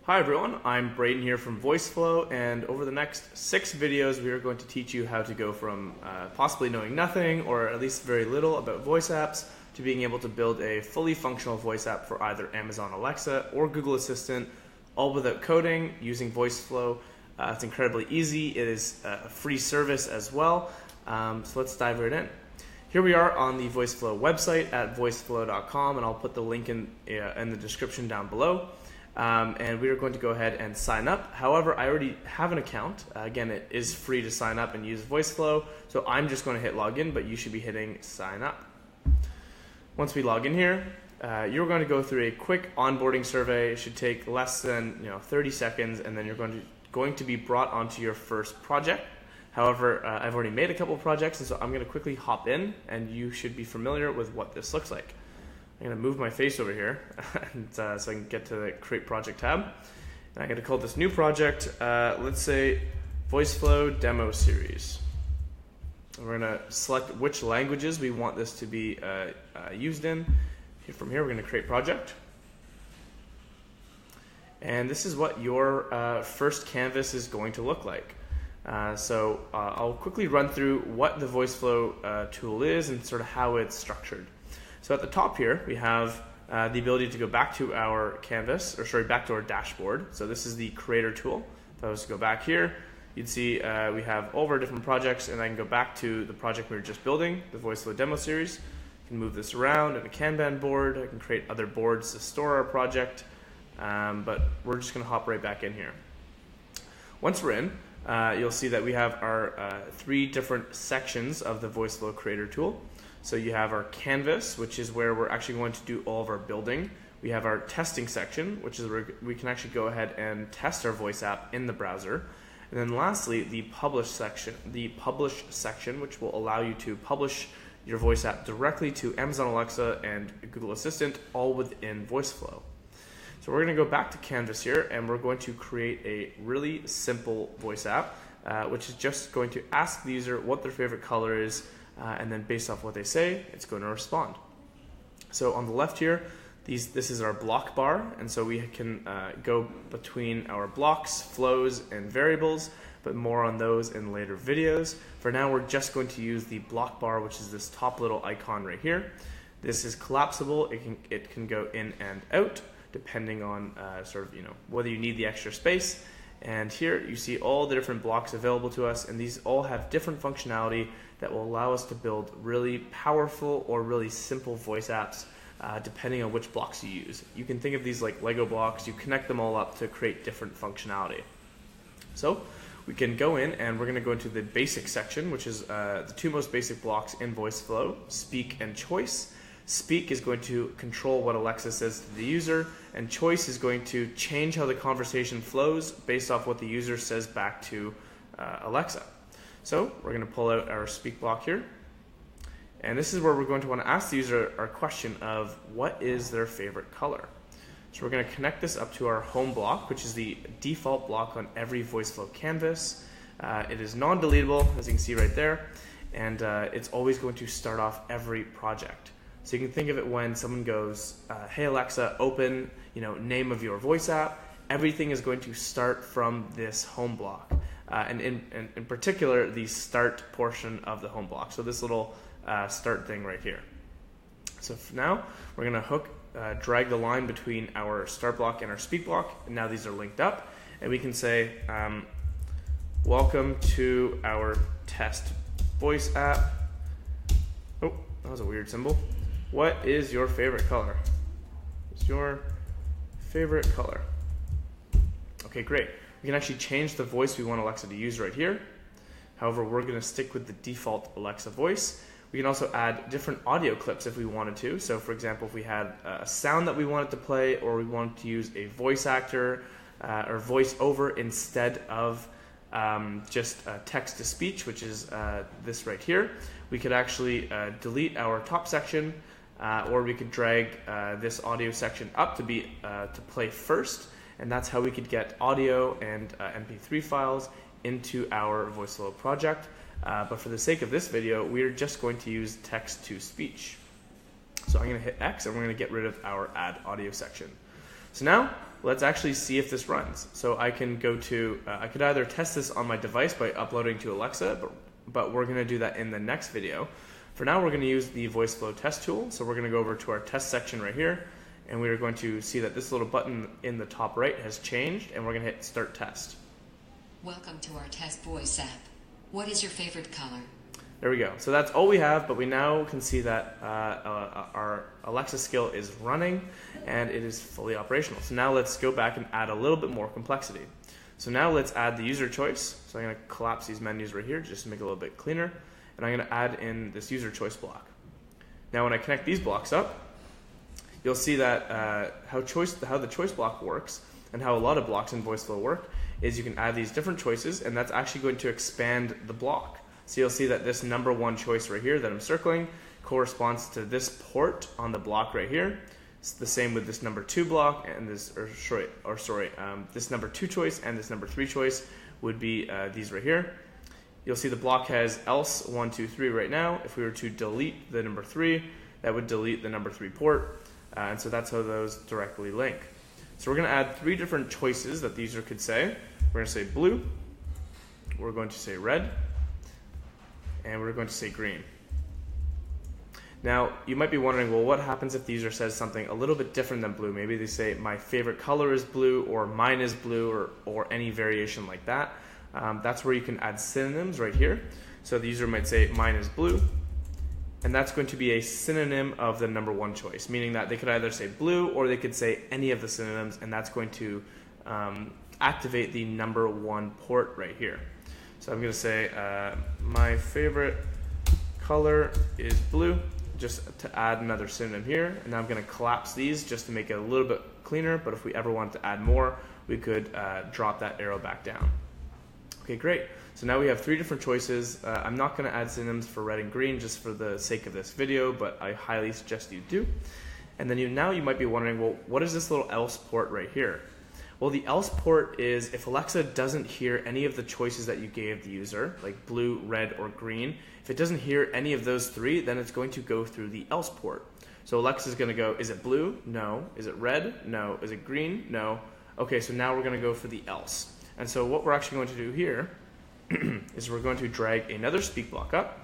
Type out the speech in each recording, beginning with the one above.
Hi everyone, I'm Braden here from Voiceflow, and over the next 6 videos we are going to teach you how to go from possibly knowing nothing or at least very little about voice apps to being able to build a fully functional voice app for either Amazon Alexa or Google Assistant, all without coding, using Voiceflow. It's incredibly easy. It is a free service as well, so let's dive right in. Here we are on the Voiceflow website at voiceflow.com, and I'll put the link in the description down below. And we are going to go ahead and sign up. However, I already have an account. Again, it is free to sign up and use Voiceflow, so I'm just going to hit login, but you should be hitting sign up. Once we log in here, you're going to go through a quick onboarding survey. It should take less than 30 seconds, and then you're going to be brought onto your first project. However, I've already made a couple of projects, and so I'm going to quickly hop in, and you should be familiar with what this looks like. I'm going to move my face over here and, so I can get to the Create Project tab. And I'm going to call this new project, let's say, Voiceflow Demo Series. And we're going to select which languages we want this to be used in. From here, we're going to Create Project. And this is what your first canvas is going to look like. So I'll quickly run through what the Voiceflow tool is and sort of how it's structured. So at the top here, we have the ability to go back to our canvas, back to our dashboard. So this is the creator tool. If I was to go back here, you'd see we have all of our different projects, and I can go back to the project we were just building, the Voiceflow demo series. I can move this around in a Kanban board. I can create other boards to store our project, but we're just going to hop right back in here. Once we're in, you'll see that we have our 3 different sections of the Voiceflow creator tool. So you have our canvas, which is where we're actually going to do all of our building. We have our testing section, which is where we can actually go ahead and test our voice app in the browser. And then lastly, the publish section, which will allow you to publish your voice app directly to Amazon Alexa and Google Assistant, all within Voiceflow. So we're going to go back to Canvas here, and we're going to create a really simple voice app, which is just going to ask the user what their favorite color is, and then based off what they say, it's going to respond. So on the left here, this is our block bar, and so we can go between our blocks, flows, and variables, but more on those in later videos. For now, we're just going to use the block bar, which is this top little icon right here. This is collapsible. It can go in and out, depending on whether you need the extra space. And here you see all the different blocks available to us, and these all have different functionality that will allow us to build really powerful or really simple voice apps depending on which blocks you use. You can think of these like Lego blocks. You connect them all up to create different functionality. So we can go in, and we're going to go into the basic section, which is the 2 most basic blocks in Voiceflow, Speak and Choice. Speak is going to control what Alexa says to the user, and Choice is going to change how the conversation flows based off what the user says back to Alexa. So we're going to pull out our Speak block here, and this is where we're going to want to ask the user our question of what is their favorite color. So we're going to connect this up to our home block, which is the default block on every Voiceflow canvas. It is non-deletable, as you can see right there, and it's always going to start off every project. So you can think of it when someone goes, hey Alexa, open, name of your voice app. Everything is going to start from this home block. And in particular, the start portion of the home block. So this little start thing right here. So for now, we're going to drag the line between our start block and our speak block. And now these are linked up. And we can say, welcome to our test voice app. Oh, that was a weird symbol. What is your favorite color? What's your favorite color? Okay, great. We can actually change the voice we want Alexa to use right here. However, we're going to stick with the default Alexa voice. We can also add different audio clips if we wanted to. So for example, if we had a sound that we wanted to play, or we wanted to use a voice actor or voice over instead of just text to speech, which is this right here, we could actually delete our top section, or we could drag this audio section up to play first, and that's how we could get audio and MP3 files into our Voiceflow project. But for the sake of this video, we are just going to use text to speech. So I'm going to hit X, and we're going to get rid of our add audio section. So now let's actually see if this runs. So I can go to, I could either test this on my device by uploading to Alexa, but we're going to do that in the next video. For now, we're going to use the Voiceflow test tool. So we're going to go over to our test section right here, and we are going to see that this little button in the top right has changed, and we're going to hit Start Test. Welcome to our test voice app. What is your favorite color? There we go. So that's all we have, but we now can see that our Alexa skill is running and it is fully operational. So now let's go back and add a little bit more complexity. So now let's add the user choice. So I'm going to collapse these menus right here just to make it a little bit cleaner. And I'm going to add in this user choice block. Now when I connect these blocks up, you'll see that how the choice block works and how a lot of blocks in Voiceflow work is you can add these different choices, and that's actually going to expand the block. So you'll see that this number one choice right here that I'm circling corresponds to this port on the block right here. It's the same with this number 2 block and this, this number 2 choice and this number 3 choice would be these right here. You'll see the block has else 1, 2, 3 right now. If we were to delete the number 3, that would delete the number 3 port, and so that's how those directly link. So we're going to add 3 different choices that the user could say. We're going to say blue, we're going to say red, and we're going to say green. Now, you might be wondering, well, what happens if the user says something a little bit different than blue? Maybe they say, my favorite color is blue, or mine is blue, or any variation like that. That's where you can add synonyms right here. So the user might say, mine is blue, and that's going to be a synonym of the number 1 choice, meaning that they could either say blue, or they could say any of the synonyms, and that's going to activate the number 1 port right here. So I'm going to say my favorite color is blue, just to add another synonym here. And now I'm going to collapse these just to make it a little bit cleaner, but if we ever wanted to add more, we could drop that arrow back down. Okay, great. So now we have 3 different choices. I'm not going to add synonyms for red and green just for the sake of this video, but I highly suggest you do. And then now you might be wondering, well, what is this little else port right here? Well, the else port is if Alexa doesn't hear any of the choices that you gave the user, like blue, red, or green, if it doesn't hear any of those 3, then it's going to go through the else port. So Alexa's going to go, is it blue? No. Is it red? No. Is it green? No. Okay, so now we're going to go for the else. And so what we're actually going to do here is we're going to drag another speak block up.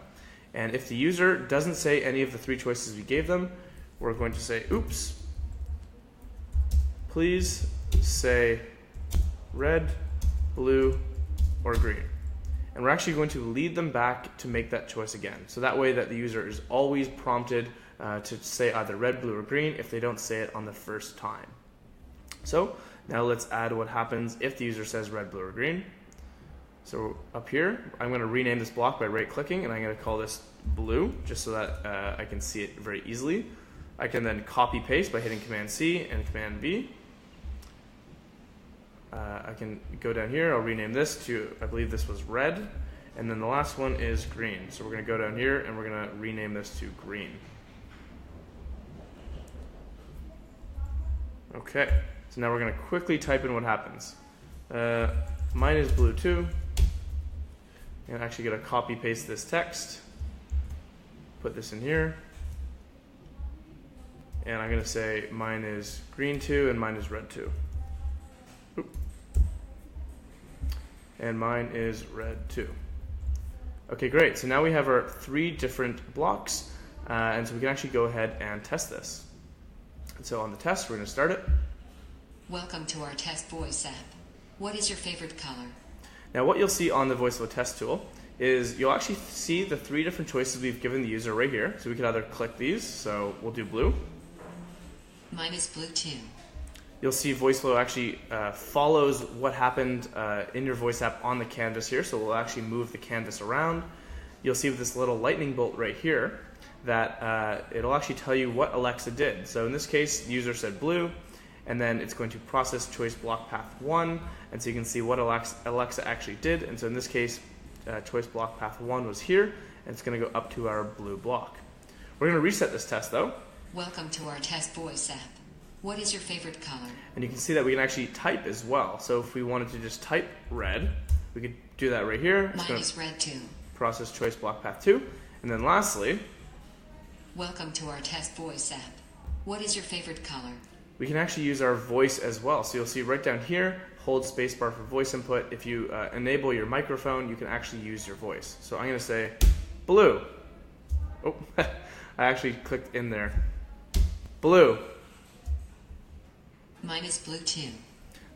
And if the user doesn't say any of the 3 choices we gave them, we're going to say, oops, please say red, blue, or green. And we're actually going to lead them back to make that choice again. So that way that the user is always prompted to say either red, blue, or green if they don't say it on the first time. So now let's add what happens if the user says red, blue, or green. So up here, I'm going to rename this block by right-clicking, and I'm going to call this blue, just so that I can see it very easily. I can then copy-paste by hitting Command-C and Command-V. I can go down here, I'll rename this to, I believe this was red, and then the last one is green. So we're going to go down here and we're going to rename this to green. Okay, so now we're going to quickly type in what happens. Mine is blue too. I'm actually going to copy paste this text, put this in here, and I'm going to say mine is green too and mine is red too. Oop. And mine is red too. Okay, great. So now we have our 3 different blocks, and so we can actually go ahead and test this. And so on the test, we're going to start it. Welcome to our test voice app. What is your favorite color? Now what you'll see on the Voiceflow test tool is you'll actually see the 3 different choices we've given the user right here. So we could either click these, so we'll do blue. Mine is blue too. You'll see Voiceflow actually follows what happened in your voice app on the canvas here, so we'll actually move the canvas around. You'll see with this little lightning bolt right here that it'll actually tell you what Alexa did. So in this case, the user said blue, and then it's going to process choice block path 1, and so you can see what Alexa actually did. And so in this case, choice block path 1 was here, and it's going to go up to our blue block. We're going to reset this test though. Welcome to our test voice app. What is your favorite color? And you can see that we can actually type as well. So if we wanted to just type red, we could do that right here. Mine is red too. Process choice block path 2. And then lastly, welcome to our test voice app. What is your favorite color? we can actually use our voice as well. So you'll see right down here, hold spacebar for voice input. If you enable your microphone, you can actually use your voice. So I'm going to say blue. Oh, I actually clicked in there. Blue. Mine is blue too.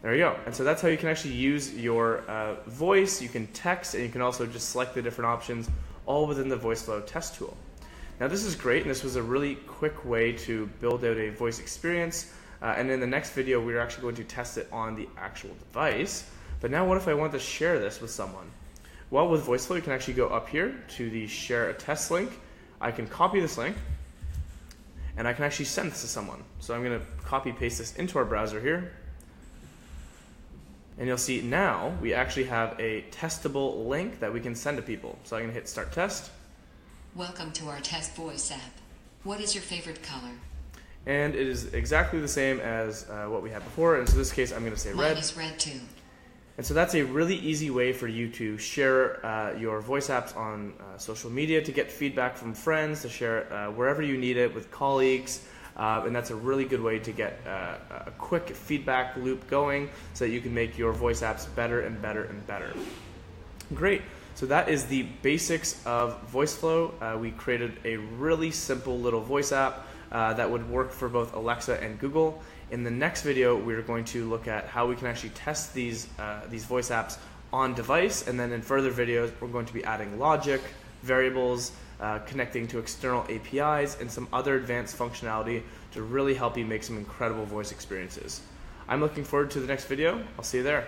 There you go. And so that's how you can actually use your voice. You can text, and you can also just select the different options all within the Voiceflow test tool. Now this is great, and this was a really quick way to build out a voice experience. And in the next video, we're actually going to test it on the actual device. But now what if I want to share this with someone? Well, with Voiceflow, you can actually go up here to the share a test link. I can copy this link, and I can actually send this to someone. So I'm going to copy paste this into our browser here. And you'll see now we actually have a testable link that we can send to people. So I'm going to hit start test. Welcome to our test voice app. What is your favorite color? And it is exactly the same as what we had before. And so in this case, I'm going to say red. Mine is red too. And so that's a really easy way for you to share your voice apps on social media, to get feedback from friends, to share it wherever you need it with colleagues. And that's a really good way to get a quick feedback loop going so that you can make your voice apps better and better and better. Great. So that is the basics of Voiceflow. We created a really simple little voice app that would work for both Alexa and Google. In the next video, we're going to look at how we can actually test these voice apps on device, and then in further videos, we're going to be adding logic, variables, connecting to external APIs, and some other advanced functionality to really help you make some incredible voice experiences. I'm looking forward to the next video. I'll see you there.